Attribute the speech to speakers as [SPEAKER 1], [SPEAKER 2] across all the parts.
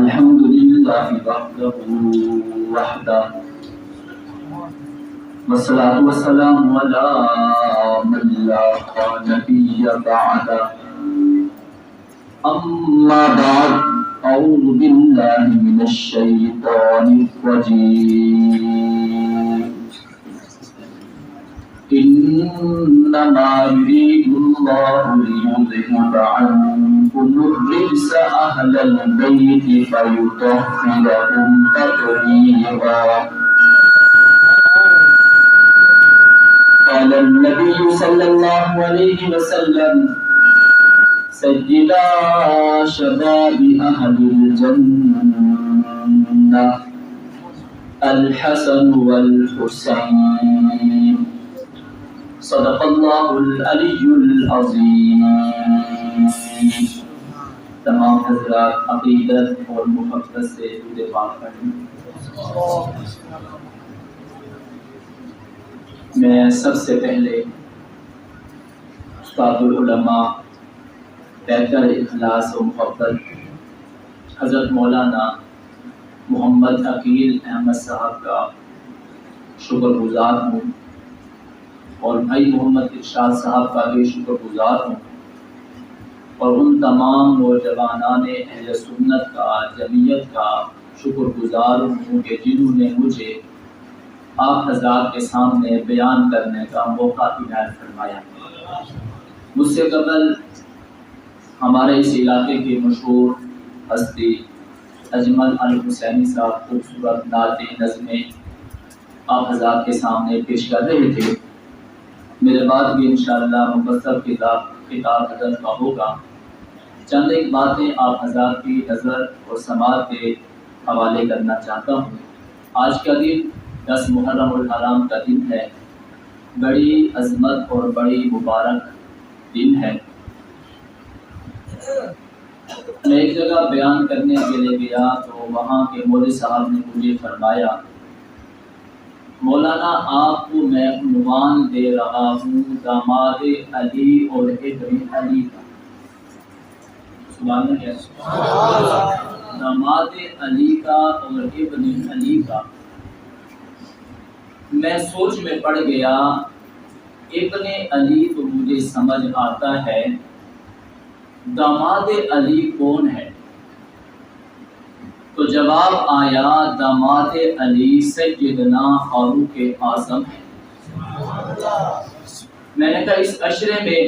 [SPEAKER 1] الحمد لله وحده والصلاة والسلام على من لا نبي بعده أما بعد أعوذ بالله من الشيطان الرجيم إنما يريد الله ليذهب عنكم الرجس أهل البيت فيطهركم تطهيرا. قال النبي صلى الله عليه وسلم سيدا شباب أهل الجنة الحسن والحسين صدق الله العلی العظیم. تمام حضرات عقیدت اور محبت سے درود پاک پڑھیں. میں سب سے پہلے استاد العلماء بہتر اخلاص و محبت حضرت مولانا محمد عقیل احمد صاحب کا شکر گزار ہوں اور بھائی محمد ارشاد صاحب کا بھی شکر گزار ہوں اور ان تمام نوجوانان اہل سنت کا جمعیت کا شکر گزار ہوں کہ جنہوں نے مجھے آپ حضرات کے سامنے بیان کرنے کا موقع عنایت فرمایا. مجھ سے قبل ہمارے اس علاقے کے مشہور ہستی اجمل الحسینی صاحب خوبصورت نعت نظمیں آپ حضرات کے سامنے پیش کر رہے تھے. میرے بعد بھی انشاءاللہ مفصل خطاب حضرت کا ہوگا. چند ایک باتیں آپ حضرات کی نظر اور سماعت کے حوالے کرنا چاہتا ہوں. آج کا دن 10 محرم الحرام کا دن ہے. بڑی عظمت اور بڑی مبارک دن ہے. میں ایک جگہ بیان کرنے کے لیے گیا تو وہاں کے مولوی صاحب نے مجھے فرمایا مولانا آپ کو میں عنوان دے رہا ہوں داماد علی اور ابن علی کا. سبحان اللہ. داماد علی کا اور ابن علی کا. میں سوچ میں پڑ گیا ابن علی تو مجھے سمجھ آتا ہے, داماد علی کون ہے؟ تو جواب آیا داماد علی سیدنا فاروق اعظم ہے. میں نے کہا اس عشرے میں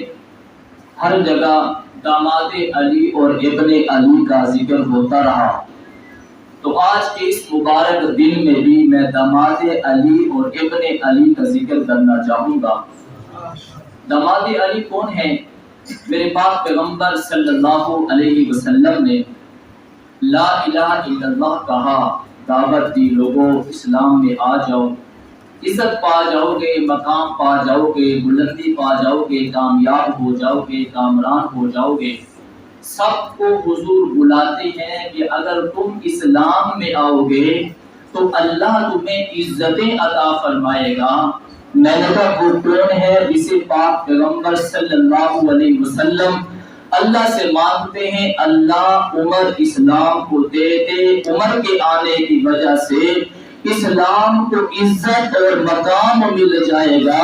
[SPEAKER 1] ہر جگہ داماد علی اور ابن علی کا ذکر ہوتا رہا, تو آج کے اس مبارک دن میں بھی میں داماد علی اور ابن علی کا ذکر کرنا چاہوں گا. داماد علی کون ہے؟ میرے پاک پیغمبر صلی اللہ علیہ وسلم نے لا الہ الا اللہ کہا, دعوت دی لوگوں اسلام میں آ جاؤ, عزت پا جاؤ گے, مقام پا جاؤ گے, بلندی پا جاؤ گے, کامیاب ہو جاؤ گے, کامران ہو جاؤ گے. سب کو حضور بلاتے ہیں کہ اگر تم اسلام میں آؤ گے تو اللہ تمہیں عزتیں عطا فرمائے گا. میں نے کہا وہ کون ہے جسے پاک پیغمبر صلی اللہ علیہ وسلم اللہ سے مانگتے ہیں اللہ عمر اسلام کو دے دے, عمر کے آنے کی وجہ سے اسلام کو عزت اور مقام مل جائے گا.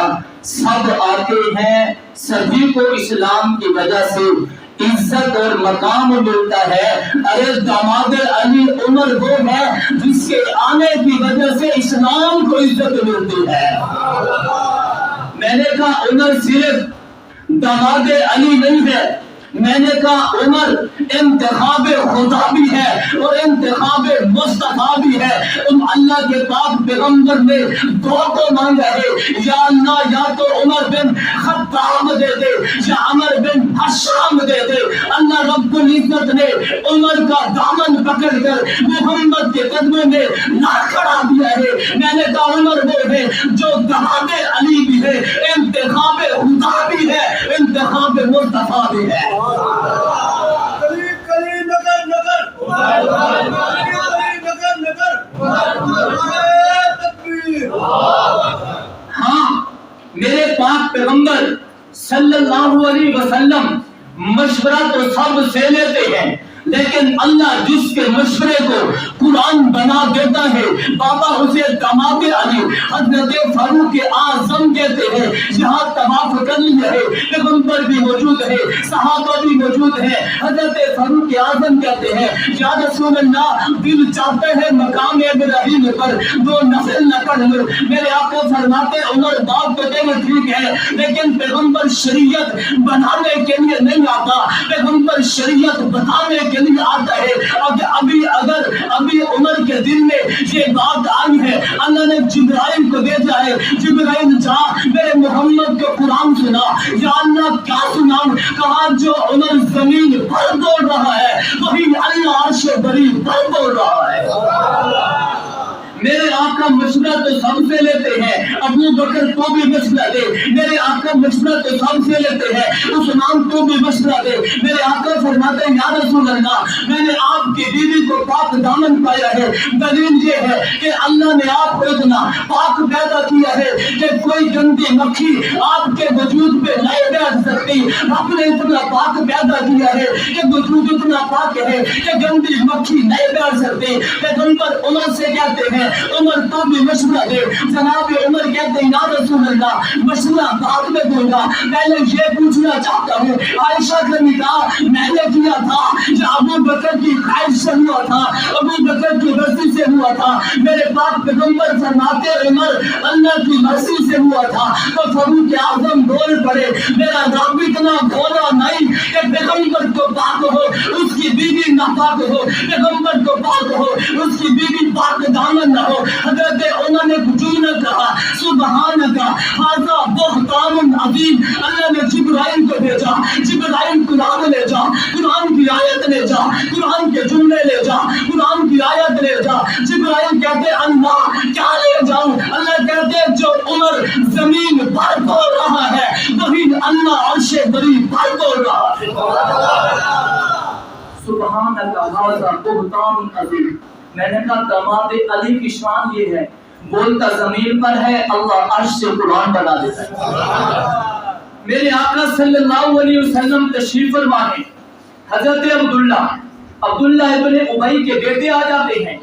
[SPEAKER 1] سب آتے ہیں, سبھی کو اسلام کی وجہ سے عزت اور مقام ملتا ہے. ارے داماد علی عمر وہ ہے جس کے آنے کی وجہ سے اسلام کو عزت ملتی ہے. میں نے کہا عمر صرف داماد علی نہیں ہے, میں نے کہا عمر انتخاب خدا بھی ہے اور انتخاب مصطفیٰ بھی ہے. اللہ کے پاک پیغمبر نے دعا کو مانگا ہے, یا اللہ یا تو عمر بن خطاب دے دے یا عمر بن حشام دے دے. اللہ رب العزت نے عمر کا دامن پکڑ کر محمد کے قدموں میں لا کھڑا دیا ہے. میں نے کہا عمر وہ ہے جو داماد علی بھی ہے, انتخاب خدا بھی ہے, انتخاب مصطفیٰ بھی ہے. ہاں میرے پاک پیغمبر صلی اللہ علیہ وسلم مشورہ تو سب سے لیتے ہیں, لیکن اللہ جس کے مشورے بنا دیتا ہے. بابا اسے داماد علی حضرت فاروق اعظم کہتے ہیں. یہاں طواف کر لیا ہے, پیغمبر بھی موجود ہے, صحابہ بھی موجود ہے. حضرت فاروق اعظم کہتے ہیں یا رسول اللہ, دل چاہتا ہے مقام ابراہیم پر دو نفل نہ پڑھ لوں. میرے آقا فرماتے عمر بات تو دینا ٹھیک ہے, لیکن پیغمبر شریعت بنانے کے لیے نہیں آتا, پیغمبر شریعت بتانے کے لیے آتا ہے. ابھی عمر کے دل میں یہ بات آئی ہے, اللہ نے جبرائیل کو بھیجا ہے, جبرائیل جا میرے محمد کو قرآن سنا. یا اللہ کیا سناؤں؟ کہا جو عمر زمین پر بول رہا ہے وہی اللہ عرش بری پر بول رہا ہے. میرے آقا مشورہ تو سب سے لیتے ہیں, ابو بکر تو بھی مشورہ دے. میرے آقا مشورہ تو سب سے لیتے ہیں, عثمان تو بھی مشورہ دے. میرے آقا فرماتے ہیں یا رسول اللہ, میں نے آپ کی بیوی کو پاک دامن پایا ہے. دلیل یہ ہے کہ اللہ نے آپ کو اتنا پاک پیدا کیا ہے کہ کوئی گندی مکھی آپ کے وجود پہ نہیں بیٹھ سکتی. آپ نے اتنا پاک پیدا کیا ہے کہ وجود اتنا پاک ہے کہ گندی مکھی نہیں بیٹھ سکتی. پیغمبر عمر سے کہتے ہیں عمر تو بھی مشورہ دے. جناب عمر کہتے ہیں یا رسول اللہ, مشورہ بعد میں دوں گا, پہلے یہ پوچھنا چاہتا ہوں عائشہ کا نکاح میں نے کیا تھا یا ابو بکر کی خواہش سے ہوا تھا, ابو بکر کی مرضی سے ہوا تھا؟ میرے پاک پیغمبر فرماتے عمر اللہ کی مرضی سے ہوا تھا. تو فاروق اعظم بول پڑے میرا رب اتنا بولا نہیں کہ پیغمبر کو پاک ہو اس کی بیوی ناپاک ہو, پیغمبر کو پاک ہو اس کی بیوی پاک دامن نہ ہو. حضرت عمر نے کچھ نہ کہا سبحان اللہ ھذا بہتان عظیم. اللہ نے جبرائیل کو بھیجا, جبرائیل قرآن لے جا, قرآن کی آیت لے جا, قرآن کے جملے لے جا, قرآن کی آیت لے جا. جبرائیل کہتے اللہ کیا لے جاؤں؟ اللہ کہتے جو عمر زمین پر بول رہا ہے وہی اللہ عرش بری پر بول رہا ہے. سبحان اللہ ھذا بہتان عظیم. میں نے کہا داماد علی کی شان یہ ہے, بولتا زمین پر ہے, اللہ عرش سے قرآن بنا دیتا ہے. میرے آقا صلی اللہ علیہ وسلم تشریف فرما ہے. حضرت عبداللہ ابن ابی کے بیٹے آ جاتے ہیں,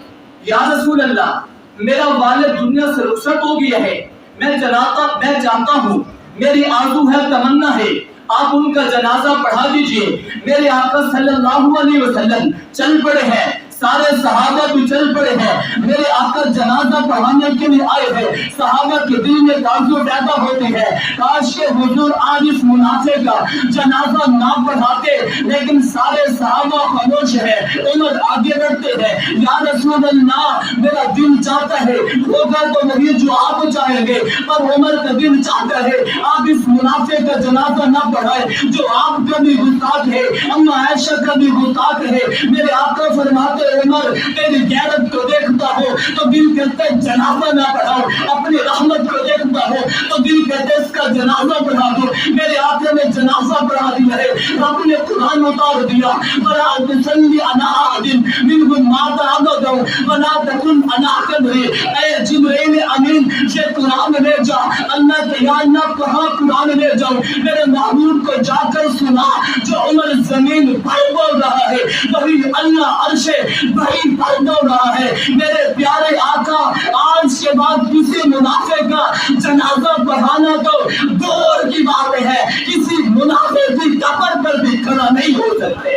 [SPEAKER 1] یا رسول اللہ میرا والد دنیا سے رخصت ہو گیا ہے, میں چاہتا ہوں, میری آرزو ہے, تمنا ہے, آپ ان کا جنازہ پڑھا دیجئے. میرے آقا صلی اللہ علیہ وسلم چل پڑے ہیں, سارے صحابہ بھی چل پڑے ہیں. میرے آقا جنازہ پڑھانے کے لیے آئے ہیں. صحابہ کے دل میں آرزو پیدا ہوتی ہے کاش کہ حضور آج اس منافق کا جنازہ نہ پڑھاتے, لیکن سارے صحابہ خاموش ہیں. عمر آگے بڑھتے ہیں, یا رسول اللہ میرا دل چاہتا ہے, ہوگا تو نہیں جو آپ چاہیں گے, پر عمر کا دل چاہتا ہے آپ اس منافق کا جنازہ نہ پڑھائیں جو آپ کا بھی گستاخ ہے, اما عائشہ کا بھی گستاخ ہے. میرے آقا فرماتے عمر تیری غیرت کو دیکھتا ہو تو دل کہتا ہے جنازہ نہ پڑھاؤ, اپنی رحمت کو دیکھتا ہو تو دل کہتا ہے اس کا جنازہ پڑھا دو. میرے آقا نے جنازہ پڑھا دیا ہے. رب نے قرآن اتار دیا وَلَا تُصَلِّ عَلَىٰ أَحَدٍ مِّنْهُمْ مَاتَ أَبَدًا وَلَا تَكُنْ عَلَىٰ قَبْرِهِ. اے جبرائیل امین یہ قرآن لے جا. اللہ کہ یا اللہ کہاں قرآن لے جاؤں؟ میرے محبوب کو جا کر سنا جو عمر زمین پر بول رہا ہے وہی اللہ عرش بھائی پر بول رہا ہے. میرے پیارے آقا آج کے بعد کسی منافق کا جنازہ پڑھانا تو دور کی بات ہے, کسی منافق کی قبر پر بھی کھڑا نہیں ہو سکتے.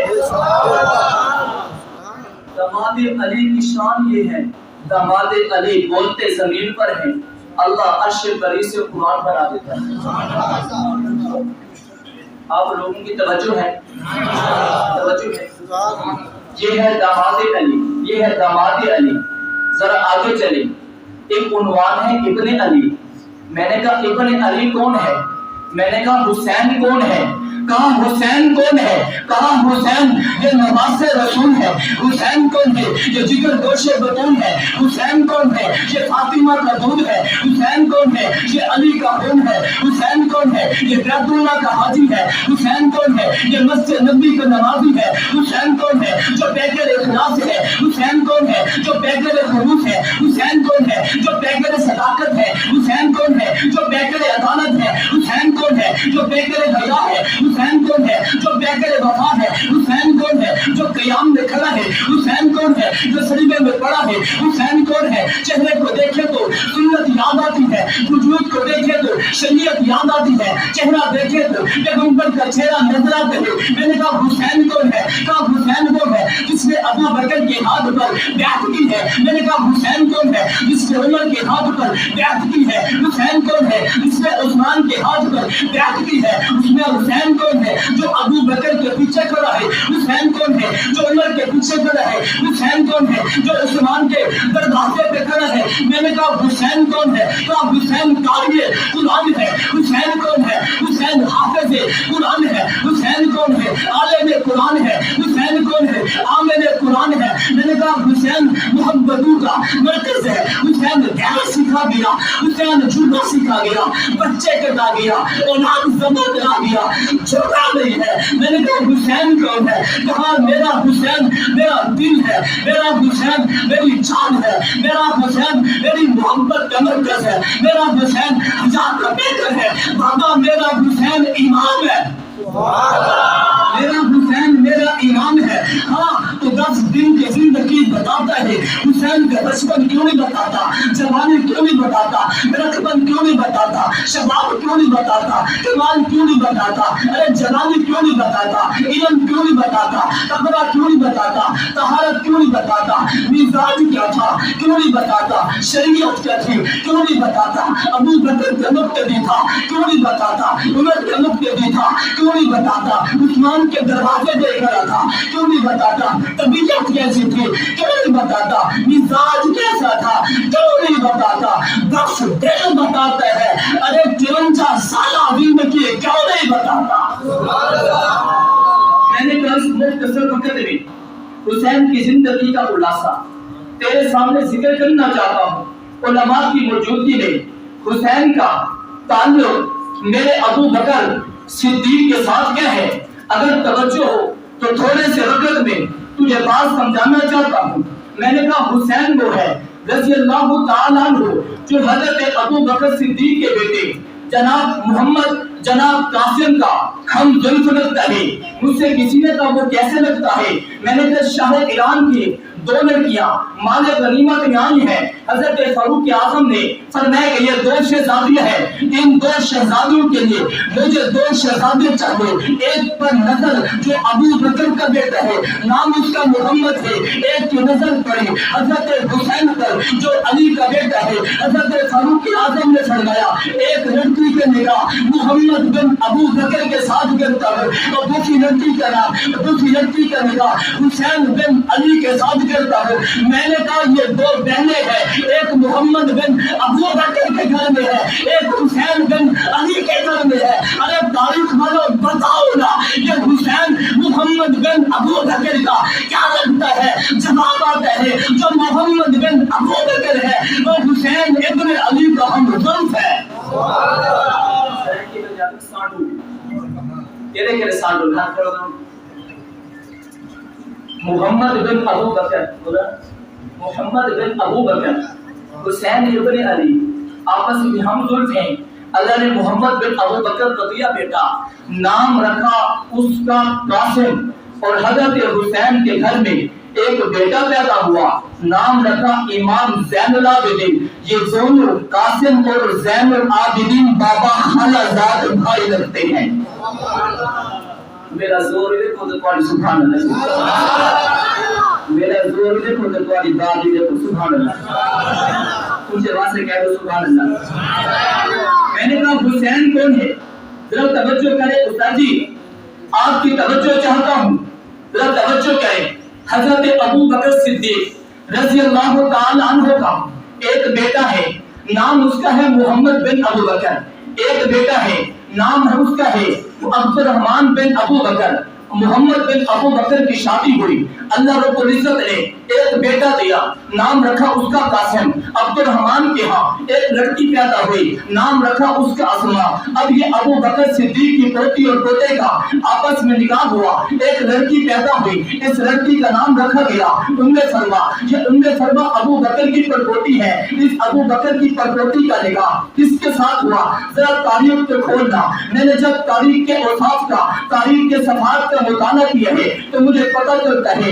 [SPEAKER 1] داماد علی کی شان یہ ہے, داماد علی بولتے زمین پر ہیں, اللہ عرش بری سے قرآن بنا دیتا ہے. آپ لوگوں کی توجہ ہے, توجہ ہے. یہ ہے داماد علی, یہ ہے داماد علی. ذرا آگے چلیں, ایک عنوان ہے ابن علی. میں نے کہا ابن علی کون ہے؟ میں نے کہا حسین کون ہے؟ کہا حسین کون ہے؟ کہا حسین یہ نواز رسول ہے. حسین کون ہے؟ یہ جگر گوش بطون ہے. حسین کون ہے؟ یہ فاطمہ کا دودھ ہے. حسین کون ہے؟ یہ علی کا خون ہے. حسین کون ہے؟ یہ بیت اللہ کا حاجی ہے. حسین کون ہے؟ یہ مسجد نبی کا نمازی ہے. حسین کون ہے؟ جو پیکر اخلاص ہے. حسین کون ہے؟ جو پیکر خلوص ہے. حسین کون ہے؟ جو پیکر صداقت ہے. حسین کون ہے؟ جو پیکر عدالت ہے. حسین کون ہے؟ جو پیکر حیا ہے. حسین کون ہے؟ جو پیکر وفا ہے. حسین کون ہے؟ جو قیام میں کھڑا ہے. حسین کون ہے؟ جو سجدے میں پڑا ہے. حسین بکر کے ہاتھ پر بیعت کی ہے؟ میں نے کہا حسین کون ہے جس نے عمر کے ہاتھ پر بیعت کی ہے؟ حسین کون ہے جس نے عثمان کے ہاتھ پر بیعت کی ہے؟ اس میں حسین کون ہے جو ابو بکر کے پیچھے کھڑا ہے؟ حسین کون ہے جو عمر کے پیچھے کھڑا ہے؟ حسین کون ہے جو عثمان کے دروازے پہ کھڑا ہے؟ میں نے کہا حسین کون ہے؟ تو حسین قاری قرآن ہے۔ حسین کون ہے؟ حسین حافظ قرآن ہے۔ حسین کون ہے؟ عالم قرآن ہے۔ حسین کون ہے؟ عامل قرآن ہے۔ میں نے کہا حسین محبتوں کا مرکز ہے۔ حسین گہرا سکھا گیا، حسین جھوٹا سکھا گیا، بچے کٹا گیا، اولاد زبا کرا گیا، چھوٹا نہیں ہے۔ میں نے کہا حسین کون ہے؟ کہا میرا حسین میرا دل ہے، میرا حسین میری جان ہے، میرا حسین میری محبت کا مرکز ہے، میرا حسین حجاب کا بیٹا ہے، بابا میرا حسین امام ہے، میرا حسین میرا امام ہے۔ ہاں تو 10 دن کی زندگی بتاتا ہے، حسین کا بچپن کیوں نہیں بتاتا، جوانی کیوں نہیں بتاتا، رقبن کیوں نہیں بتاتا، شباب کیوں نہیں بتاتا، کمال کیوں نہیں بتاتا، ارے جوانی کیوں نہیں بتاتا، علم کیوں نہیں بتاتا، تقویٰ کیوں نہیں بتاتا، طہارت کیوں نہیں بتاتا، مزاج کیا تھا کیوں نہیں بتاتا، شریعت کیا تھی کیوں نہیں بتاتا، ابو بکر کا مقتدی تھا کیوں نہیں بتاتا، عمر کا مقتدی تھا کیوں نہیں بتاتا، عثمان کے دروازے پہ کھڑا تھا کیوں نہیں بتاتا، طبیعت کیسی تھی کیوں نہیں بتاتا، مزاج کیسا تھا کیوں نہیں بتاتا، بخش دل بتاتا ہے، ارے 53 سالہ زندگی کیوں نہیں بتاتا۔ میں نے کہا اس مختصر وقت میں حسین کی زندگی کا خلاصہ تیرے سامنے ذکر کرنا چاہتا ہوں۔ علماء کی موجودگی میں حسین کا تعلق میرے ابو بکر صدیق کے ساتھ کیا ہے؟ اگر توجہ ہو تو تھوڑے سے وقت میں تجھے بات سمجھانا چاہتا ہوں۔ میں نے کہا حسین وہ ہے رضی اللہ تعالیٰ عنہ جو حضرت ابو بکر صدیق کے بیٹے جناب محمد جناب قاسم کا ہم زلف لگتا ہے۔ مجھ سے کسی نے کہا وہ کیسے لگتا ہے؟ میں نے کہا شاہ ایران کی 2 لڑکیاں مال غنیمت میں آئی ہیں، حضرت فاروق اعظم نے فرمایا کہ یہ 2 شہزادیاں ہیں، ان 2 شہزادیوں کے لیے مجھے 2 شہزادے چاہیے، ایک پر نظر جو ابو بکر کا بیٹا ہے نام اس کا محمد ہے، ایک کی نظر پڑی حضرت حسین پر جو علی کا بیٹا ہے، حضرت فاروق اعظم نے فرمایا ایک لڑکی کے نگاہ محمد بن ابو بکر کے ساتھ گرتا ہے اور دوسری لڑکی کا نگاہ حسین بن علی کے ساتھ کرتا ہے۔ میں نے کہا یہ 2 بہنیں ہیں، ایک محمد بن ابو بکر کے گھر میں ہے، ایک حسین بن علی کے گھر میں ہے۔ ارے تاریخ والوں بتاؤ نا یہ حسین محمد بن ابو بکر کا کیا لگتا ہے؟ جواب آتا ہے جو محمد بن ابو بکر ہے وہ حسین ابن علی کا ہم ظلف ہے۔ محمد بن ابو بکر حسین ابن علی آپس میں ہم ظلف ہیں۔ اللہ نے محمد بن ابو بکر کو دیا بیٹا، نام رکھا اس کا قاسم، اور حضرت حسین کے گھر میں ایک بیٹا پیدا ہوا، نام رکھا امام زین العابدین۔ یہ دونوں قاسم اور زین العابدین بابا خالہ زاد بھائی لگتے ہیں۔ میرا زور دیکھو تو تمہاری سبحان اللہ، میرا زور دیکھو تو تمہاری بات دیکھو سبحان اللہ، ان سے واسطے کہہ دو سبحان اللہ۔ میں نے کہا حسین کون ہے؟ ذرا توجہ کرے استاد جی، آپ کی توجہ چاہتا ہوں، ذرا توجہ کریں۔ حضرت ابو بکر صدیق رضی اللہ تعالی عنہ کا ایک بیٹا ہے، نام اس کا ہے محمد بن ابو بکر، ایک بیٹا ہے نام ہے اس کا ہے عبد الرحمن بن ابو بکر۔ محمد بن ابو بکر کی شادی ہوئی، اللہ رب العزت نے ایک بیٹا دیا، نام رکھا اس کا قاسم۔ عبد الرحمن کے ہاں ایک لڑکی پیدا ہوئی، نام رکھا اس کا اسما۔ اب یہ ابو بکر صدیق کی پوتی اور پوتے کا آپس میں نکاح ہوا، ایک لڑکی پیدا ہوئی، اس لڑکی کا نام رکھا گیا سلمہ۔ یہ سلمہ ابو بکر کی پڑپوتی ہے۔ اس ابو بکر کی پڑپوتی کا نکاح کس کے ساتھ ہوا؟ ذرا تاریخ کو کھولنا۔ میں نے جب تاریخ کے اوصاف کا، تاریخ کے صفحات کا مطالعہ کیا ہے تو مجھے پتہ چلتا ہے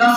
[SPEAKER 1] 10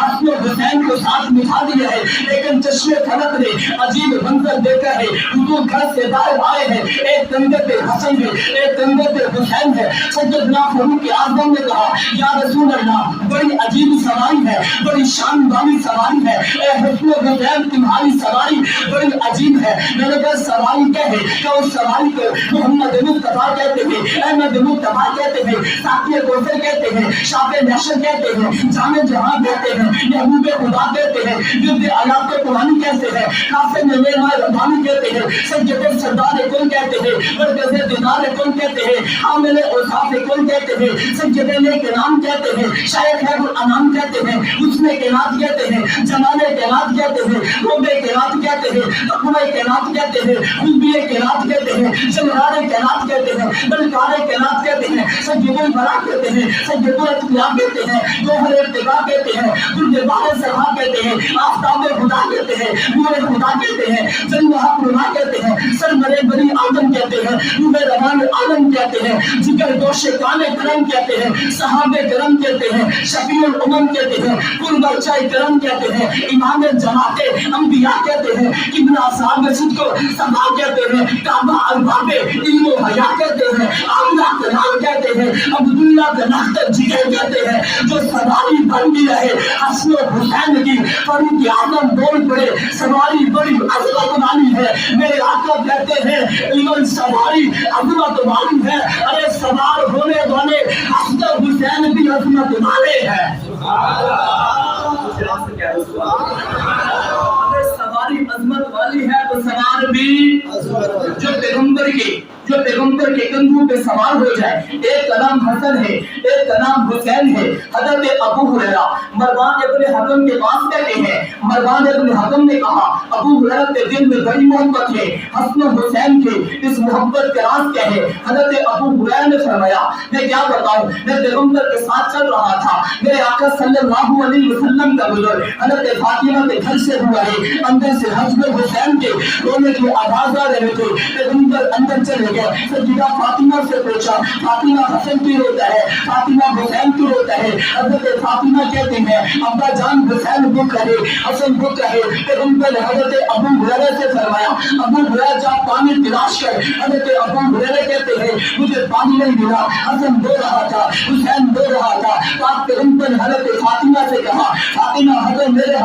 [SPEAKER 1] حسن و حسین کو ساتھ بٹھا دیا ہے، لیکن چشمے فلک نے عجیب منظر دیکھا ہے۔ حضور گھر سے باہر آئے ہیں، ایک کندھے پہ حسن ہے، ایک کندھے پہ حسین ہے۔ سیدنا فاروق اعظم نے کہا یا رسول اللہ بڑی عجیب سواری ہے، بڑی شان والی سواری ہے، اے حسن و حسین تمہاری سواری بڑی عجیب ہے۔ میں نے کہا سواری کیا ہے؟ کہ اس سواری کو محمد مصطفیٰ کہتے ہیں، احمد مصطفیٰ کہتے ہیں، ساقی کوثر کہتے ہیں، شاف محشر کہتے ہیں، جام جہاں کہتے ہیں، محبوب خدا کہتے ہیں، جلد آیات قرآن کہتے ہیں، قاسم نعمہ ربانی کہتے ہیں، سید سردار کون کہتے ہیں، مرکز دیدار کون کہتے ہیں، حامل اوصاف کون کہتے ہیں، سید کے نام کہتے ہیں، شیخ خیر الانام کہتے ہیں، حسن کائنات کہتے ہیں، جمال کائنات کہتے ہیں، روب کائنات کہتے ہیں، تقوی کائنات کہتے ہیں، خوبی کائنات کہتے ہیں، جلال کائنات کہتے ہیں، بلکار کائنات کہتے ہیں، سید الورا کہتے ہیں، سید الاتقیاء کہتے ہیں، جوہر ارتقا کہتے ہیں، درد بار سرا کہتے ہیں، آفتاب خدا کہتے ہیں، نور خدا کہتے ہیں، جلوہ حق نما کہتے ہیں، سرور بنی آدم کہتے ہیں، روح روان عالم کہتے ہیں، جگر گوش کان کرم کہتے ہیں، صحابہ کرم کہتے ہیں، شفیع الامم کہتے ہیں، قرب چائے کرم کہتے ہیں، امام جماعت انبیاء کہتے ہیں، ابن اصحاب صدق کو سبا کہتے ہیں، کعبہ ارباب علم و حیا کہتے ہیں، آمنہ کلام کہتے ہیں، عبداللہ بن جگر کہتے ہیں، جو سواری بن گیا ہے حسن و حسین کی۔ فاروق اعظم بول پڑے سواری بڑی عظمت والی ہے، میرے آقا کہتے ہیں ایون سواری عظمت والی ہے، ارے سوار ہونے والے حسن و حسین بھی عظمت والے ہیں۔ سواری عظمت والی ہے تو سوار بھی جو پیغمبر کے کندھوں پہ سوار ہو جائے۔ ایک کا نام حسن ہے، ایک کا نام حسین ہے۔ حضرت ابو ہریرہ مروان ابن حکم کے پاس بیٹھے ہیں، مروان ابن حکم نے کہا ابو ہریرہ کے دل میں بڑی محبت ہے حسن و حسین کے، اس محبت کا راز کیا ہے؟ حضرت ابو ہریرہ نے فرمایا میں کیا بتاؤں، میں پیغمبر کے ساتھ چل رہا تھا، میرے آقا صلی اللہ علیہ وسلم کا گزر حضرت فاطمہ کے گھر سے ہوا ہے، اندر سے حسن و حسین کے رونے کی آواز آ رہے تھے، پیغمبر اندر چلے گئے، سیدہ فاطمہ سے پوچھا فاطمہ حسن کیوں روتا ہے، فاطمہ حسین کیوں روتا ہے؟ حضرت فاطمہ کہتے ہیں ابا جان حسین بک رہے، حسن بک رہے۔ پیغمبر حضرت ابو ہریرہ سے فرمایا ابو ہریرہ جا پانی تلاش کر۔ حضرت ابو ہریرہ کہتے ہیں مجھے پانی نہیں ملا، حسن رو رہا تھا، حسین رو رہا تھا۔ پاک پیغمبر حضرت فاطمہ سے کہا فاطمہ حسن میرے